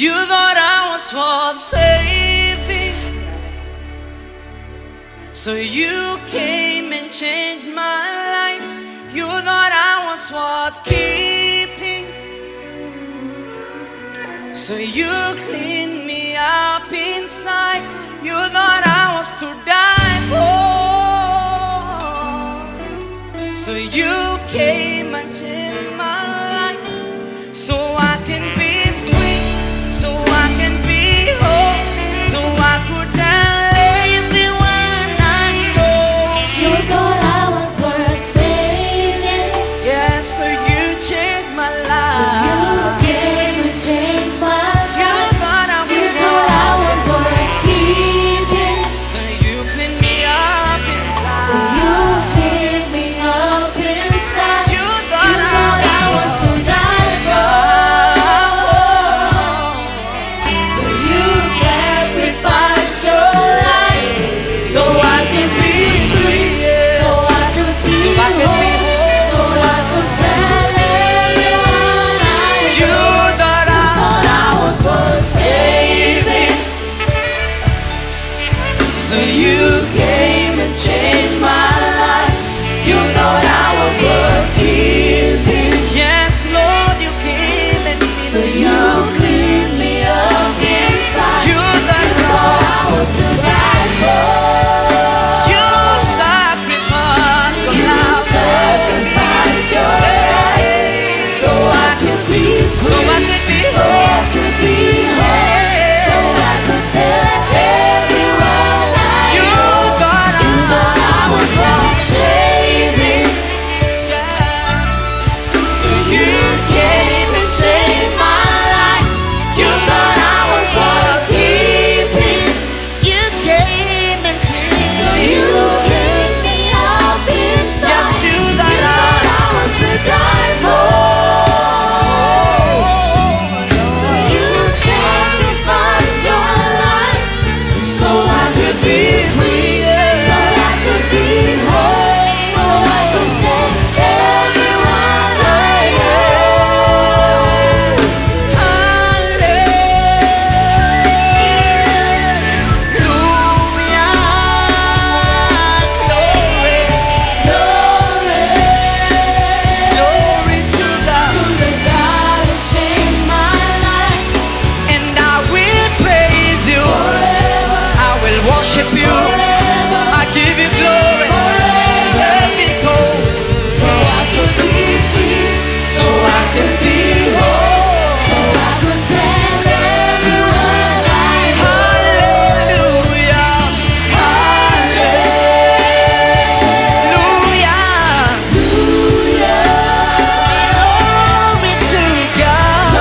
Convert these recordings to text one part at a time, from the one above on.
You thought I was worth saving, so you came and changed my life. You thought I was worth keeping, so you cleaned me up inside. You thought I was to die for, so you came and changed my life, so I can be free, so I can be whole, so I could tell everyone I know. You thought I was worth saving, Yeah, so you changed my life. so you came and changed my You life. thought I You was thought I was worth keeping, so you cleaned me up inside. so you cleaned me up inside. You You thought thought I was to die for, so you sacrificed your life, so I can be free, so I could be whole, so I could tell everyone I You know. thought Thought I was worth saving, so you came and changed my life. You thought I was worth keeping, yes, Lord, you came and so you cleaned me up inside. You Thought thought I was to die for, you sacrificed your you life, sacrificed your life, so I could be so free, I could be so I could be whole, so I could tell everyone I You know. thought You thought I was worth saving, so you came and changed my life. You thought I was worth keeping, You came and cleaned so you cleaned me up inside. Yes, you You thought thought I was to die for, so you sacrificed your life, so I could be free, so I could be whole, so I could tell everyone I know. Glory to God. To the God who changed my life And I will praise you. forever, I will worship you. forever, I give you glory. forever. Because So I could be free, so I could be whole, so I could tell everyone I know. hallelujah. Hallelujah. Glory to God.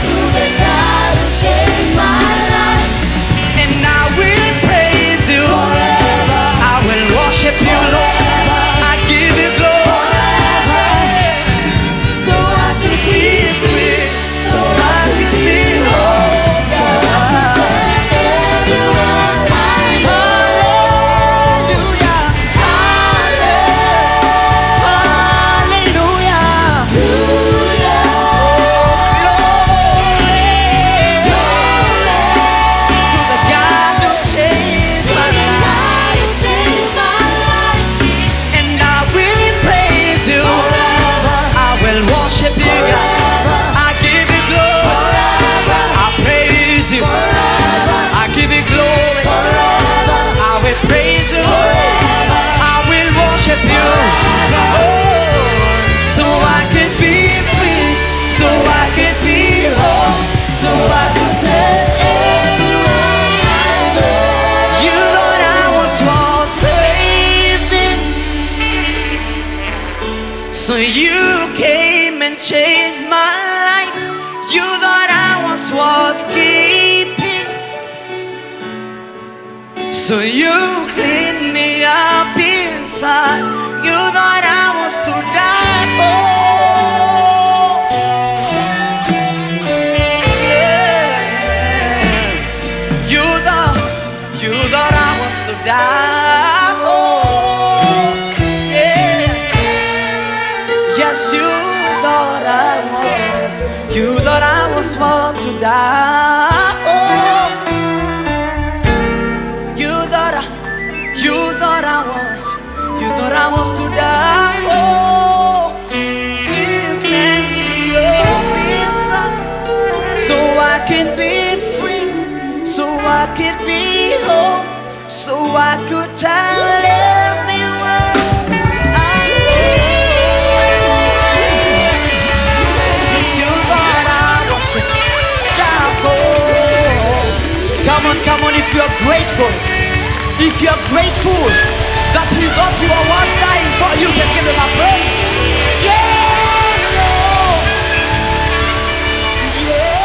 To the God who changed my life And I will praise you. forever, I will worship you, Lord. I give you glory. so I could be free, so I could be whole, so I could tell everyone I know. Hallelujah. Hallelujah. To the God who changed my life. And I will praise you. I will worship you, God. I give you glory. I praise you. I give you glory. I will praise you. I will worship you. Oh, so I can be free. So I can be whole. So I could tell everyone I know. You thought I was worth saving, so you came and changed my life. You thought I was worth keeping, so you cleaned me up inside. You thought I was to die for. Yeah. You thought I was to die for. Yeah. Yes, you thought I was. I could be home, so I could tell everyone I know. It's you that I was to die for. Come on, if you're grateful, that is what you are worth dying for, you can give him a praise. Yeah, Lord. Yeah.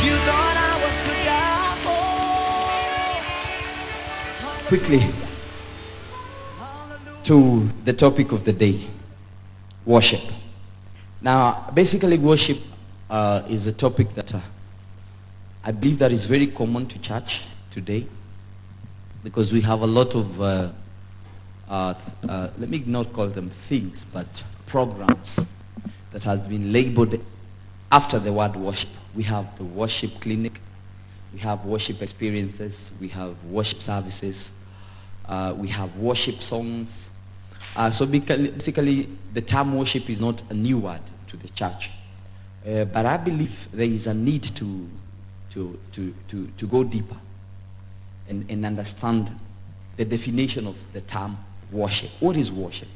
You thought I was to die for. Quickly to the topic of the day, worship. Now, basically worship is a topic that I believe that is very common to church today, because we have a lot of, let me not call them things, but programs that has been labeled after the word worship. We have the worship clinic, we have worship experiences, we have worship services, we have worship songs. So basically, the term worship is not a new word to the church. But I believe there is a need to go deeper and understand the definition of the term worship. What is worship?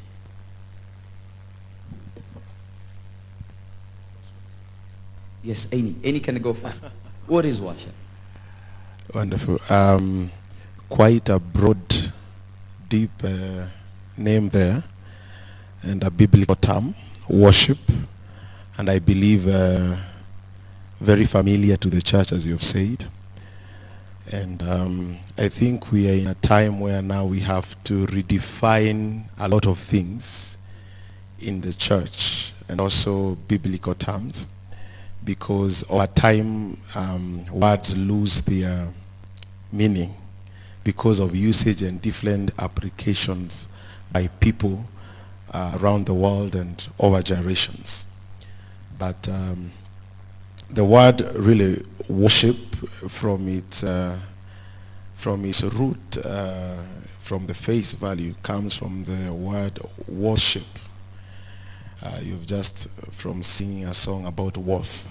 Yes, Any can go first. What is worship? Wonderful. Quite a broad, deep name there, and a biblical term, worship, and I believe very familiar to the church, as you've said. And I think we are in a time where now we have to redefine a lot of things in the church, and also biblical terms, because over time words lose their meaning because of usage and different applications by people around the world and over generations. But the word really worship, from its root, from the face value, comes from the word worship. You've just from singing a song about worth,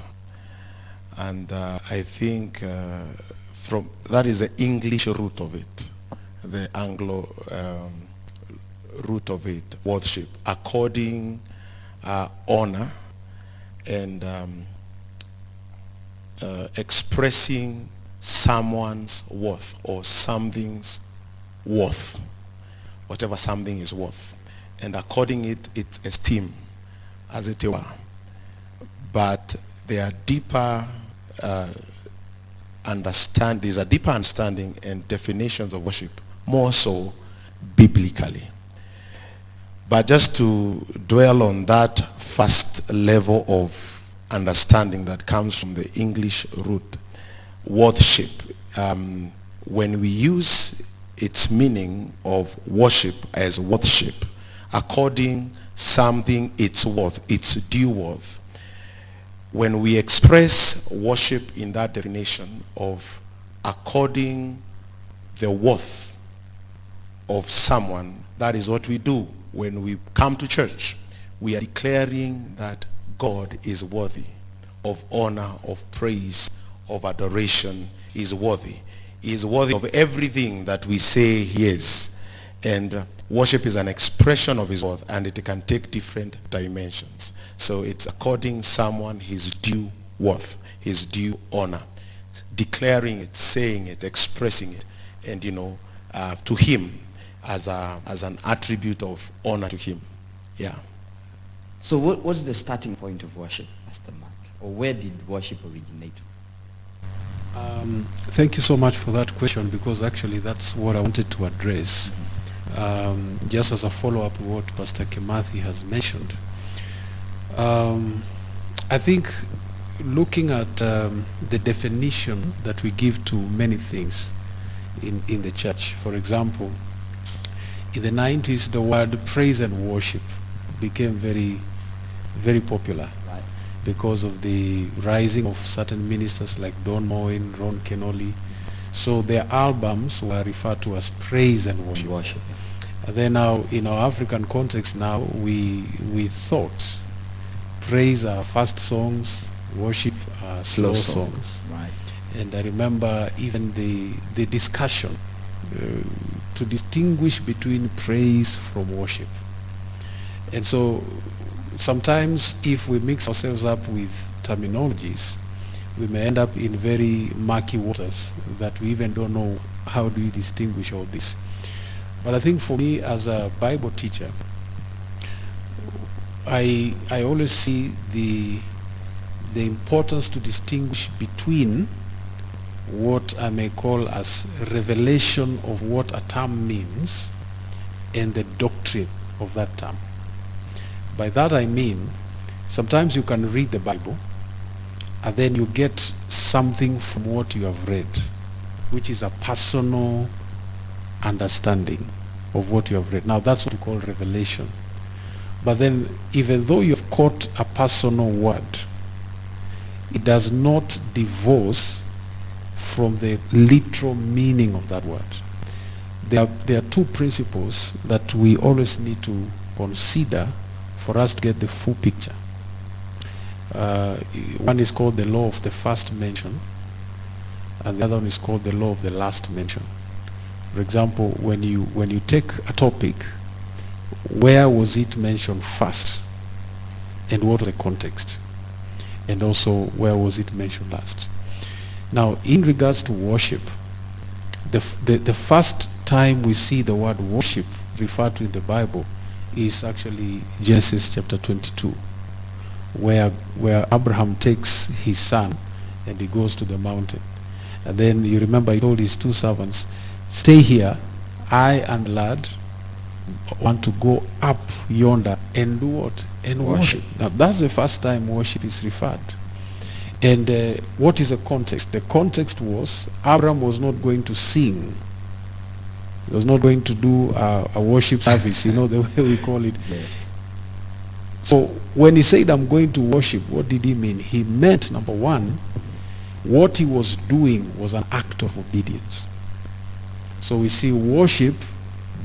and I think from that is the English root of it, the Anglo root of it, worship, according honor and expressing someone's worth or something's worth, whatever something is worth, and according its esteem, as it were. But there are deeper there's a deeper understanding and definitions of worship, more so biblically. But just to dwell on that first level of understanding that comes from the English root, worship, when we use its meaning of worship as worship, according something its worth, its due worth, when we express worship in that definition of according the worth of someone, that is what we do when we come to church. We are declaring that God is worthy of honor, of praise, of adoration. He is worthy. He is worthy of everything that we say he is. And worship is an expression of his worth, and it can take different dimensions. So it's according someone his due worth, his due honor, declaring it, saying it, expressing it, and to him as an attribute of honor to him. Yeah. So what's the starting point of worship, Pastor Mark? Or where did worship originate? Thank you so much for that question, because actually that's what I wanted to address. Just as a follow-up to what Pastor Kimathi has mentioned. I think looking at the definition that we give to many things in the church. For example, in the 90s, the word praise and worship became very, very popular, Right. because of the rising of certain ministers like Don Moen, Ron Kenoli. So their albums were referred to as praise and worship. Worship. And then now, in our African context now, we thought praise are fast songs, worship are slow songs. Right. And I remember even the discussion to distinguish between praise from worship. And so sometimes if we mix ourselves up with terminologies, we may end up in very murky waters that we even don't know how do we distinguish all this. But I think for me as a Bible teacher, I always see the importance to distinguish between what I may call as revelation of what a term means and the doctrine of that term. By that I mean, sometimes you can read the Bible and then you get something from what you have read, which is a personal understanding of what you have read. Now that's what we call revelation. But then even though you've caught a personal word, it does not divorce from the literal meaning of that word. There are two principles that we always need to consider for us to get the full picture. One is called the law of the first mention, and the other one is called the law of the last mention. For example, when you take a topic, where was it mentioned first, and what was the context, and also where was it mentioned last? Now, in regards to worship, the first time we see the word worship referred to in the Bible is actually Genesis chapter 22, where Abraham takes his son and he goes to the mountain. And then you remember he told his two servants, stay here, I and the lad want to go up yonder and do what? And worship. Now that's the first time worship is referred. And what is the context? The context was Abraham was not going to sing. He was not going to do a worship service, you know, the way we call it. Yeah. So when he said, I'm going to worship, what did he mean? He meant, number one, what he was doing was an act of obedience. So we see worship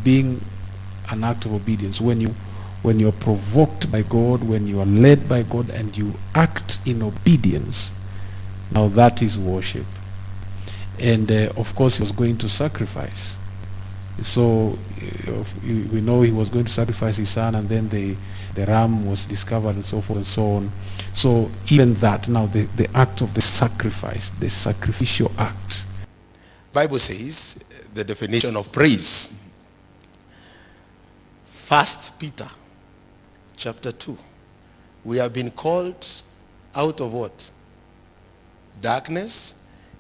being an act of obedience. When you're provoked by God, when you are led by God and you act in obedience, now that is worship. And of course he was going to sacrifice. So we know he was going to sacrifice his son, and then the ram was discovered and so forth and so on. So even that, now the act of the sacrifice, the sacrificial act. Bible says the definition of praise. 1 Peter chapter 2. We have been called out of what? Darkness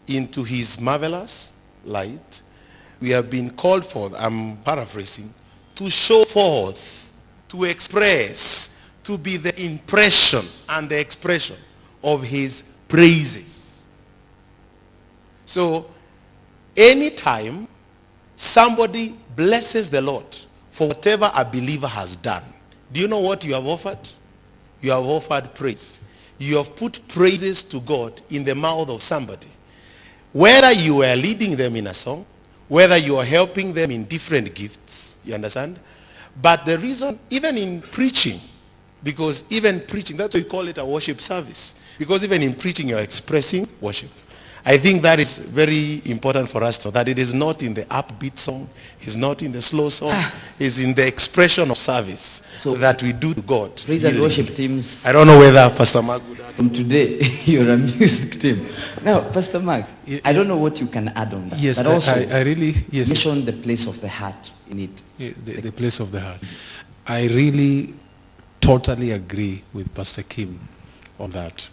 into his marvelous light. We have been called forth, I'm paraphrasing, to show forth, to express, to be the impression and the expression of his praises. So, anytime somebody blesses the Lord for whatever a believer has done, do you know what you have offered? You have offered praise. You have put praises to God in the mouth of somebody. Whether you are leading them in a song, whether you are helping them in different gifts, you understand? But the reason, even in preaching, because even preaching, that's why we call it a worship service. Because even in preaching, you're expressing worship. I think that is very important for us to know that it is not in the upbeat song, it's not in the slow song, it's in the expression of service that we do to God. Praise and worship teams. I don't know whether Pastor Mark would add. From today, you're a music team. Now, Pastor Mark, I don't know what you can add on that. Yes, but also, I really, yes. mention the place of the heart in it. The place of the heart. I really totally agree with Pastor Kim on that.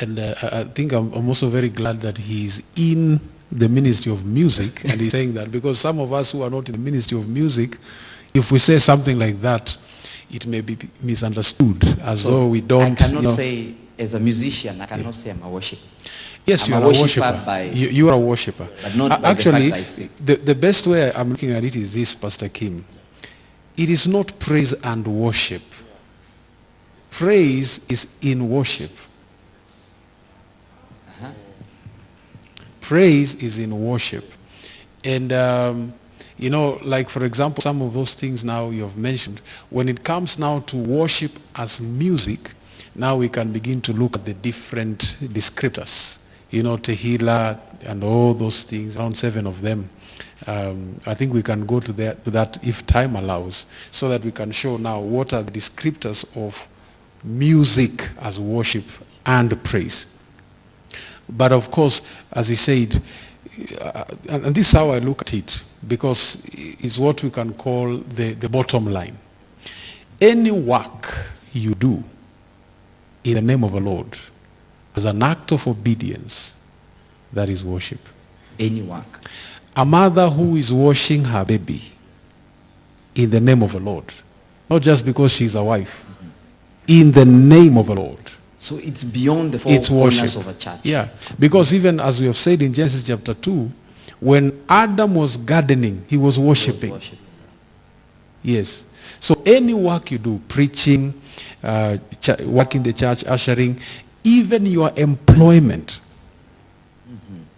And I think I'm also very glad that he's in the ministry of music and he's saying that, because some of us who are not in the ministry of music, if we say something like that, it may be misunderstood as though we don't. I cannot say, as a musician, I cannot say I'm a worshiper. Yes, you are a worshiper. You are a worshiper. But not actually, by the fact I the best way I'm looking at it is this, Pastor Kim. It is not praise and worship. Praise is in worship. Praise is in worship. And, you know, like for example, some of those things now you have mentioned, when it comes now to worship as music, now we can begin to look at the different descriptors Tehillah and all those things, around 7 of them. I think we can go to that if time allows, so that we can show now what are the descriptors of music as worship and praise. But of course, as he said, and this is how I look at it, because it's what we can call the bottom line. Any work you do in the name of the Lord as an act of obedience, that is worship. Any work. A mother who is washing her baby in the name of the Lord, not just because she's a wife, in the name of the Lord. So it's beyond the four It's corners worship. of a church. Yeah, because even as we have said in Genesis chapter 2, when Adam was gardening, he was worshiping. Worship. Yes. So any work you do, preaching, work in the church, ushering, even your employment,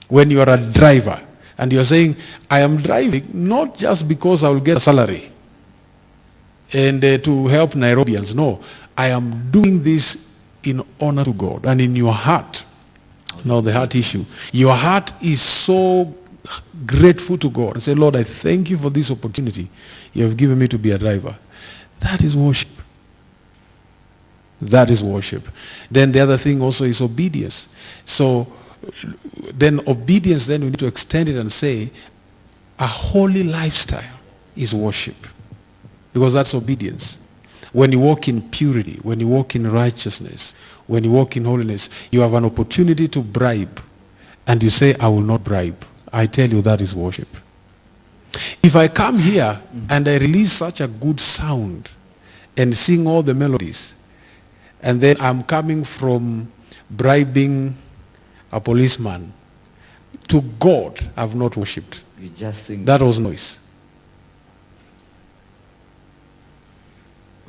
when you are a driver, and you're saying, I am driving not just because I will get a salary and to help Nairobians. No, I am doing this in honor to God. And in your heart, now the heart issue, your heart is so grateful to God and say, Lord, I thank you for this opportunity you have given me to be a driver. That is worship. That is worship. Then the other thing also is obedience. So then obedience, then we need to extend it and say a holy lifestyle is worship, because that's obedience. When you walk in purity, when you walk in righteousness, when you walk in holiness, you have an opportunity to bribe, and you say, I will not bribe. I tell you, that is worship. If I come here and I release such a good sound and sing all the melodies, and then I'm coming from bribing a policeman, to God I've not worshipped. You just sing. That was noise.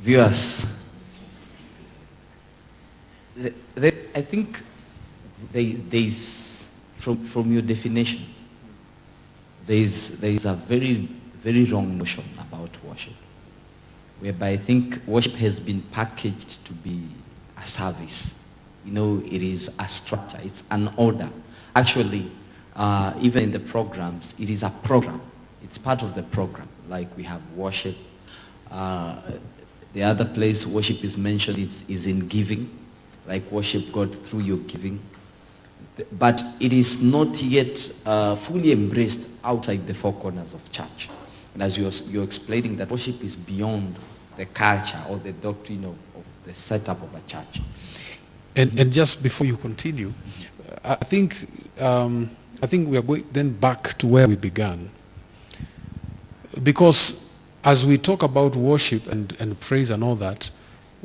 Viewers, I think there's from your definition, there is a very, very wrong notion about worship, whereby I think worship has been packaged to be a service. It is a structure, it's an order. Actually, even in the programs, it is a program. It's part of the program. Like we have worship. The other place worship is mentioned is in giving. Like worship God through your giving. But it is not yet fully embraced outside the four corners of church. And as you're explaining, that worship is beyond the culture or the doctrine of the setup of a church. And just before you continue, I think we are going then back to where we began. Because as we talk about worship and praise and all that,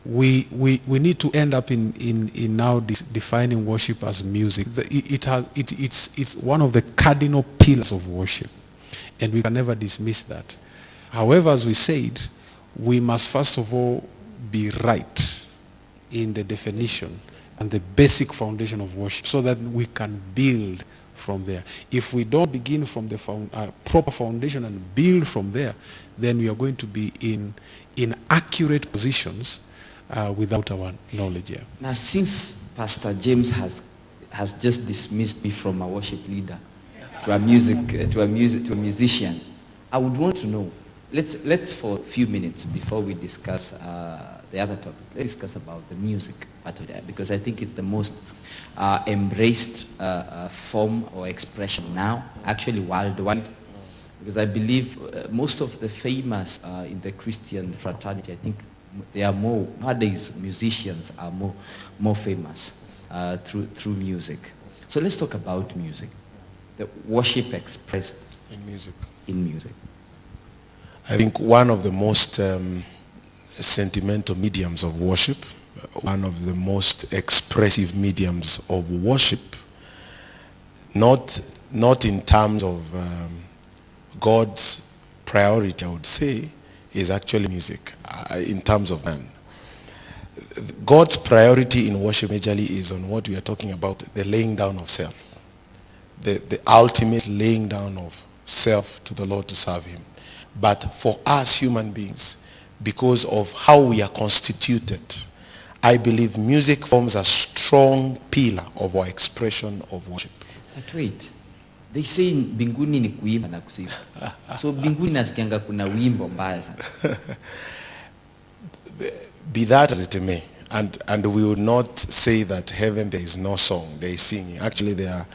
we need to end up in now defining worship as music. It's one of the cardinal pillars of worship, and we can never dismiss that. However, as we said, we must first of all be right in the definition and the basic foundation of worship, so that we can build from there. If we don't begin from the proper foundation and build from there, then we are going to be in accurate positions without our knowledge here. Now, since Pastor James has just dismissed me from a worship leader to a musician, I would want to know. Let's for a few minutes before we discuss the other topic, let's discuss about the music part of that, because I think it's the most embraced form or expression now, actually worldwide. Because I believe most of the famous in the Christian fraternity, I think they are more, nowadays musicians are more famous through music. So let's talk about music. The worship expressed in music. I think one of the most sentimental mediums of worship, one of the most expressive mediums of worship, not in terms of God's priority, I would say, is actually music, in terms of man. God's priority in worship majorly is on what we are talking about, the laying down of self. The ultimate laying down of self to the Lord to serve him. But for us human beings, because of how we are constituted I believe music forms a strong pillar of our expression of worship. But wait, they say mbinguni ni kuimba na kusifu. So mbinguni nasikianga kuna wimbo mbaya sana. Be that as it may, and we will not say that heaven there is no song, there is singing. Actually, there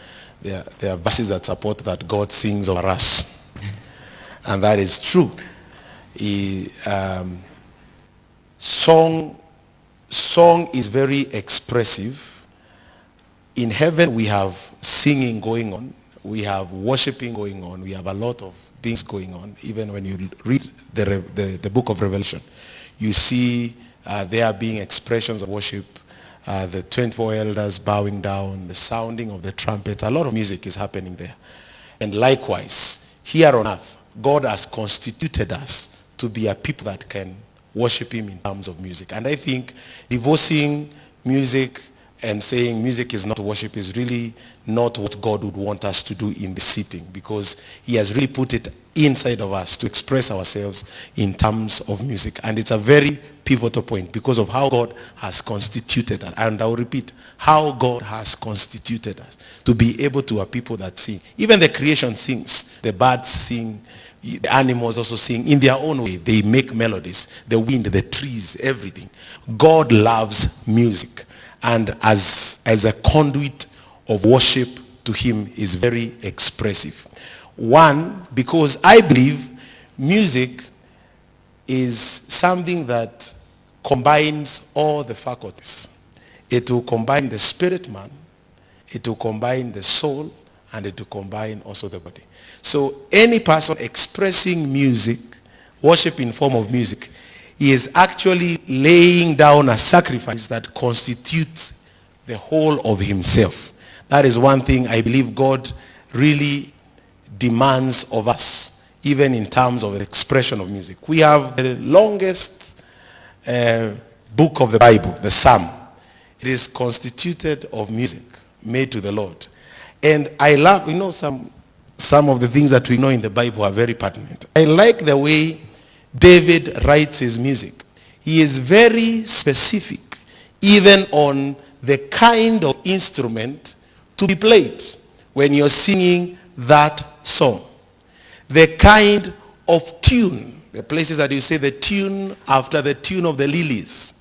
are verses that support that God sings over us, and that is true. Song is very expressive. In heaven we have singing going on, we have worshiping going on, we have a lot of things going on. Even when you read the book of Revelation, you see there being expressions of worship, the 24 elders bowing down, the sounding of the trumpet. A lot of music is happening there. And likewise, here on earth, God has constituted us to be a people that can worship him in terms of music. And I think divorcing music and saying music is not worship is really not what God would want us to do in the sitting, because he has really put it inside of us to express ourselves in terms of music. And it's a very pivotal point because of how God has constituted us. And I'll repeat, how God has constituted us to be able to a people that sing. Even the creation sings. The birds sing. The animals also sing in their own way. They make melodies. The wind, the trees, everything. God loves music. And as a conduit of worship to him is very expressive. One, because I believe music is something that combines all the faculties. It will combine the spirit man, it will combine the soul, and it will combine also the body. So any person expressing music, worship in form of music, he is actually laying down a sacrifice that constitutes the whole of himself. That is one thing I believe God really demands of us, even in terms of the expression of music. We have the longest book of the Bible, the Psalm. It is constituted of music made to the Lord. And I love, some of the things that we know in the Bible are very pertinent. I like the way David writes his music. He is very specific, even on the kind of instrument to be played when you're singing that song. The kind of tune, the places that you say the tune after the tune of the lilies.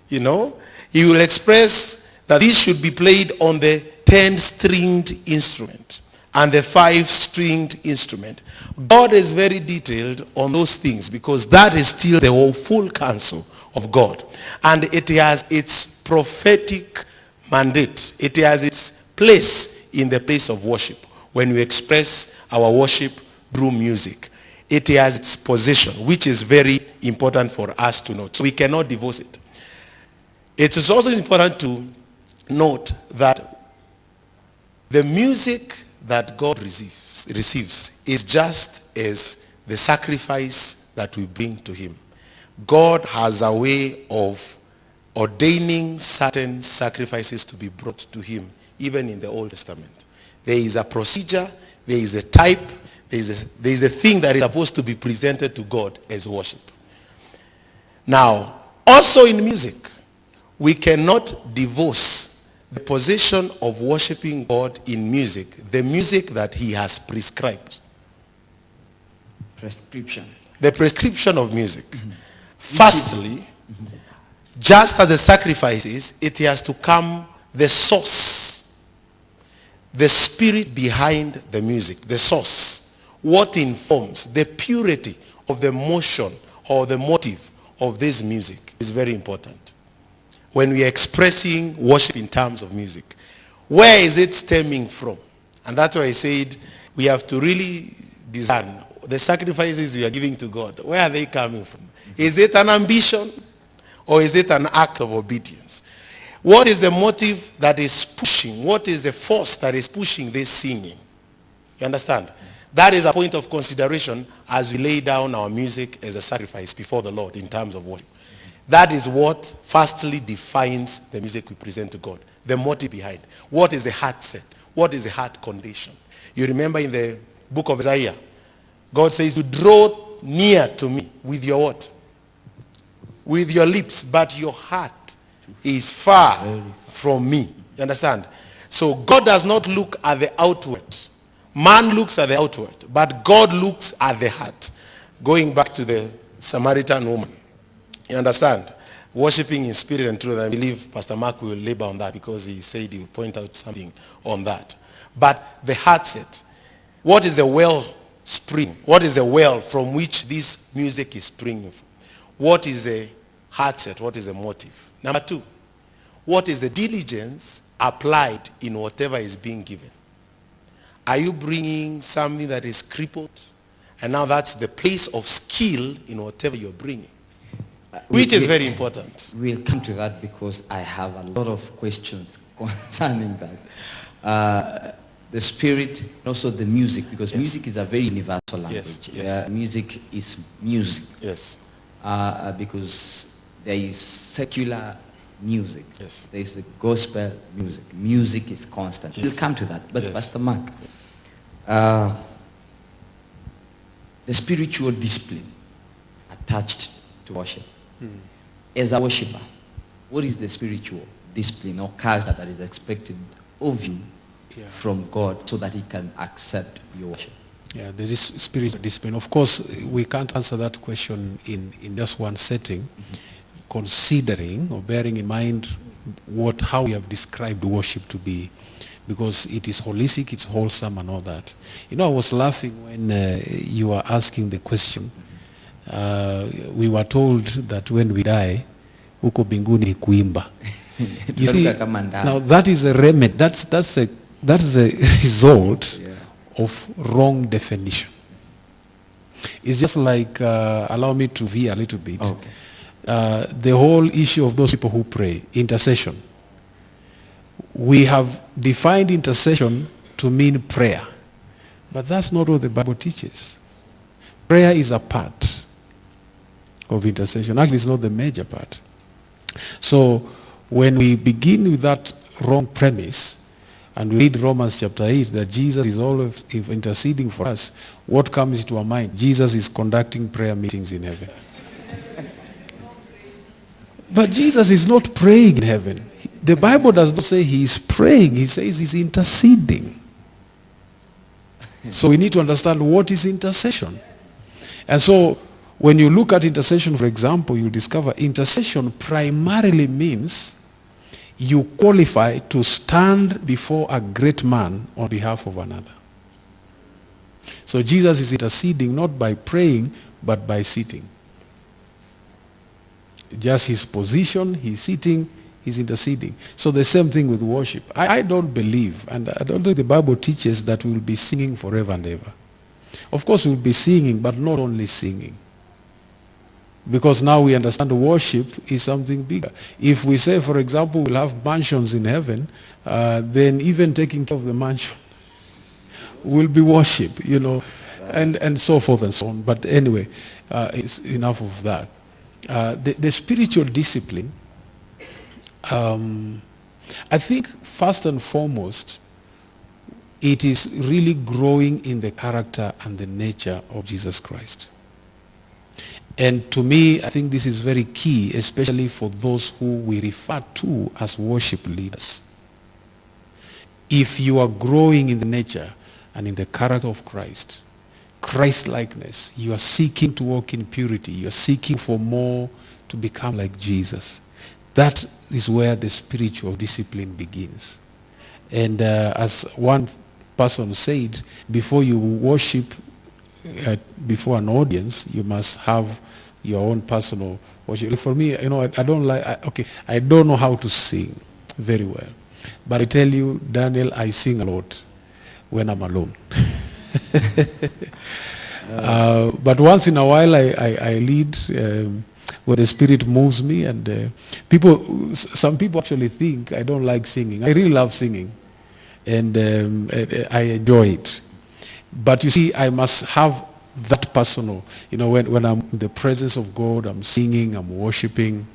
He will express that this should be played on the 10-stringed instrument and the 5-stringed instrument. God is very detailed on those things because that is still the whole full counsel of God. And it has its prophetic mandate. It has its place in the place of worship. When we express our worship through music, it has its position, which is very important for us to note. So we cannot divorce it. It is also important to note that the music that God receives is just as the sacrifice that we bring to him. God has a way of ordaining certain sacrifices to be brought to him, even in the Old Testament. There is a procedure, there is a type, there is a thing that is supposed to be presented to God as worship. Now, also in music, we cannot divorce the position of worshiping God in music, the music that he has prescribed. Prescription. The prescription of music. Mm-hmm. Firstly, just as the sacrifice is, it has to come the source, the spirit behind the music, the source, what informs the purity of the motion or the motive of this music is very important. When we are expressing worship in terms of music, where is it stemming from? And that's why I said we have to really discern the sacrifices we are giving to God. Where are they coming from? Is it an ambition or is it an act of obedience? What is the motive that is pushing? What is the force that is pushing this singing? You understand? That is a point of consideration as we lay down our music as a sacrifice before the Lord in terms of worship. That is what firstly defines the music we present to God. The motive behind. What is the heart set? What is the heart condition? You remember in the book of Isaiah, God says to draw near to me with your what? With your lips, but your heart is far from me. You understand? So God does not look at the outward. Man looks at the outward, but God looks at the heart. Going back to the Samaritan woman. You understand? Worshipping in spirit and truth. I believe Pastor Mark will labor on that because he said he will point out something on that. But the heart set. What is the well spring? What is the well from which this music is springing from? What is the heart set? What is the motive? Number two, what is the diligence applied in whatever is being given? Are you bringing something that is crippled? And now that's the place of skill in whatever you're bringing. Which is very important. We'll come to that because I have a lot of questions concerning that. The spirit, and also the music, because music is a very universal language. Yes. Music is music. Yes. Because there is secular music. Yes. There is the gospel music. Music is constant. Yes. We'll come to that. But Yes. Pastor Mark, the spiritual discipline attached to worship. As a worshiper, what is the spiritual discipline or culture that is expected of you from God so that he can accept your worship? Yeah, there is spiritual discipline. Of course, we can't answer that question in just one setting, considering or bearing in mind how we have described worship to be, because it is holistic, it's wholesome and all that. You know, I was laughing when you were asking the question. We were told that when we die, huko binguni ni kuimba. You see, now that is a remedy. That's a result of wrong definition. It's just like, allow me to veer a little bit. Okay. The whole issue of those people who pray, intercession. We have defined intercession to mean prayer. But that's not what the Bible teaches. Prayer is a part of intercession. Actually, it's not the major part. So when we begin with that wrong premise, and we read Romans chapter 8, that Jesus is always interceding for us, what comes into our mind? Jesus is conducting prayer meetings in heaven. But Jesus is not praying in heaven. The Bible does not say he is praying. He says he's interceding. So we need to understand what is intercession. And so when you look at intercession, for example, you discover intercession primarily means you qualify to stand before a great man on behalf of another. So Jesus is interceding not by praying, but by sitting. Just his position, he's sitting, he's interceding. So the same thing with worship. I don't believe, and I don't think the Bible teaches that we'll be singing forever and ever. Of course we'll be singing, but not only singing. Because now we understand worship is something bigger. If we say, for example, we'll have mansions in heaven, then even taking care of the mansion will be worship, you know, and so forth and so on. But anyway, it's enough of that. The spiritual discipline, I think first and foremost, it is really growing in the character and the nature of Jesus Christ. And to me, I think this is very key, especially for those who we refer to as worship leaders. If you are growing in the nature and in the character of Christ, Christ-likeness, you are seeking to walk in purity, you are seeking for more to become like Jesus. That is where the spiritual discipline begins. And as one person said, before you worship before an audience, you must have your own personal worship. For me, you know, I don't know how to sing very well. But I tell you, Daniel, I sing a lot when I'm alone. But once in a while I lead where the Spirit moves me, and some people actually think I don't like singing. I really love singing, and I enjoy it. But you see, I must have that personal, you know, when I'm in the presence of God, I'm singing, I'm worshiping,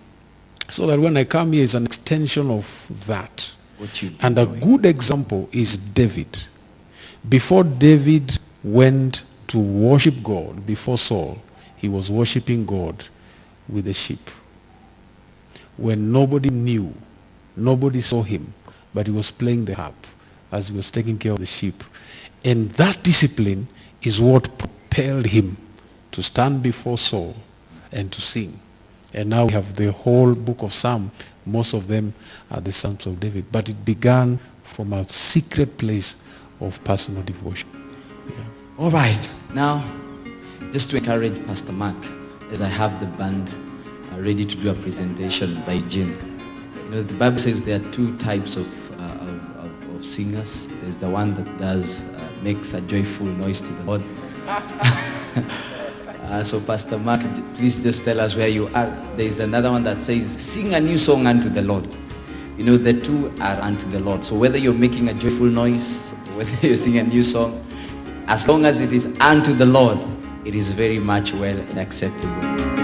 so that when I come here, it's an extension of that. And a good example is David. Before David went to worship God before Saul, he was worshiping God with the sheep. when nobody knew, nobody saw him, but he was playing the harp as he was taking care of the sheep. And that discipline is what propelled him to stand before Saul and to sing. And now we have the whole book of Psalms. Most of them are the Psalms of David. But it began from a secret place of personal devotion. Yeah. All right. Now, just to encourage Pastor Mark, as I have the band ready to do a presentation by Jim. You know, the Bible says there are two types of singers. There's the one that makes a joyful noise to the Lord. So Pastor Mark, please just tell us where you are. There's another one that says, sing a new song unto the Lord. You know, the two are unto the Lord. So whether you're making a joyful noise, or whether you're singing a new song, as long as it is unto the Lord, it is very much well and acceptable.